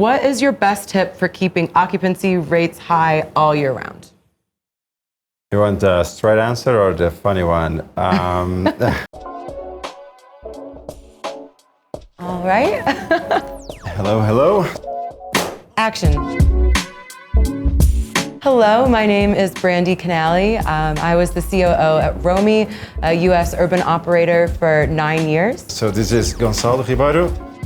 what is your best tip for keeping occupancy rates high all year round? You want the straight answer or the funny one? All right. Hello. Action. Hello, my name is Brandy Canali. I was the COO at Romy, a US urban operator for 9 years. So this is Goncalo.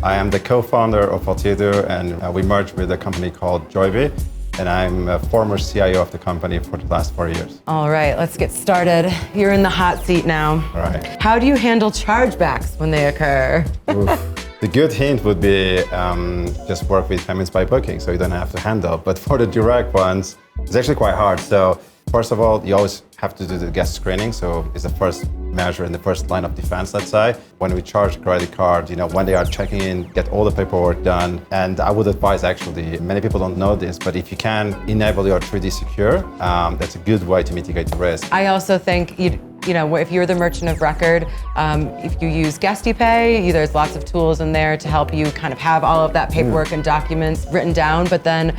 I am the co-founder of Altiedo, and we merged with a company called Joybe, and I'm a former CIO of the company for the last 4 years. All right, let's get started. You're in the hot seat now. All right. How do you handle chargebacks when they occur? The good hint would be just work with payments by booking, so you don't have to handle. But for the direct ones, it's actually quite hard. So first of all, you always have to do the guest screening. So it's the first measure in the first line of defense, let's say. When we charge a credit card, when they are checking in, get all the paperwork done. And I would advise, actually, many people don't know this, but if you can enable your 3D secure, that's a good way to mitigate the risk. I also think if you're the merchant of record, if you use Guesty Pay, there's lots of tools in there to help you kind of have all of that paperwork and documents written down, but then,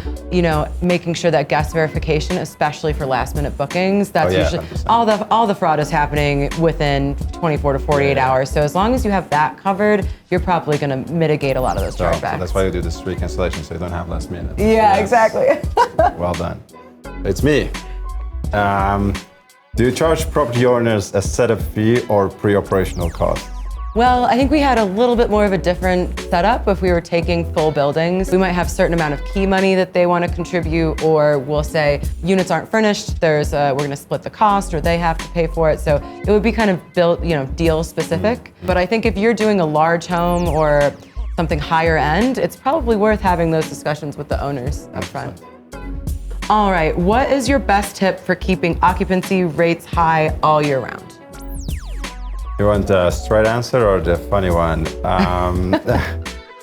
making sure that guest verification, especially for last minute bookings, that's usually 100%. all the fraud is happening within 24 to 48 hours. So as long as you have that covered, you're probably going to mitigate a lot of those chargebacks. So that's why you do the street cancellation, so you don't have last minute. Yeah, exactly. Well done. It's me. Do you charge property owners a setup fee or pre-operational costs? Well, I think we had a little bit more of a different setup. If we were taking full buildings, we might have a certain amount of key money that they want to contribute, or we'll say units aren't finished, we're going to split the cost, or they have to pay for it. So it would be kind of deal specific. But I think if you're doing a large home or something higher end, it's probably worth having those discussions with the owners up front. All right, what is your best tip for keeping occupancy rates high all year round? You want the straight answer or the funny one?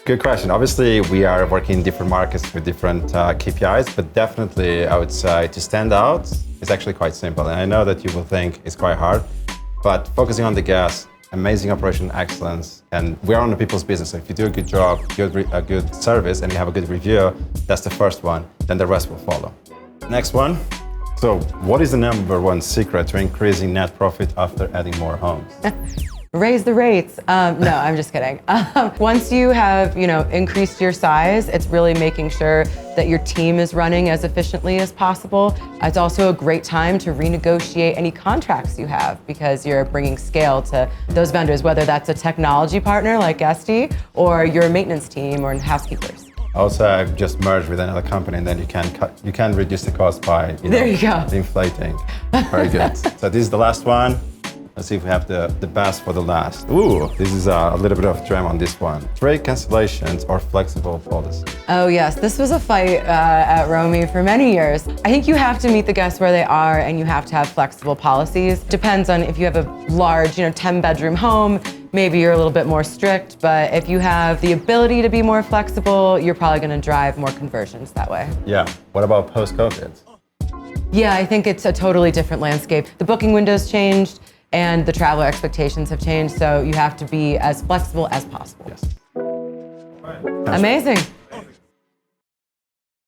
Good question. Obviously, we are working in different markets with different KPIs, but definitely I would say to stand out is actually quite simple. And I know that you will think it's quite hard, but focusing on the guests, amazing operational excellence, and we're on the people's business. So if you do a good job, a good service, and you have a good review, that's the first one, then the rest will follow. Next one. So what is the number one secret to increasing net profit after adding more homes? Raise the rates. No, I'm just kidding. Once you have, increased your size, it's really making sure that your team is running as efficiently as possible. It's also a great time to renegotiate any contracts you have because you're bringing scale to those vendors, whether that's a technology partner like Guesty or your maintenance team or housekeepers. Also, I've just merged with another company, and then you can reduce the cost by there you go. Inflating. Very good. So this is the last one. Let's see if we have the best for the last. Ooh, this is a little bit of gem on this one. Trade cancellations or flexible policies. Oh yes, this was a fight at Romy for many years. I think you have to meet the guests where they are, and you have to have flexible policies. Depends on if you have a large, 10-bedroom home. Maybe you're a little bit more strict, but if you have the ability to be more flexible, you're probably going to drive more conversions that way. Yeah. What about post-COVID? Yeah, I think it's a totally different landscape. The booking window's changed and the traveler expectations have changed, so you have to be as flexible as possible. Yes. Amazing.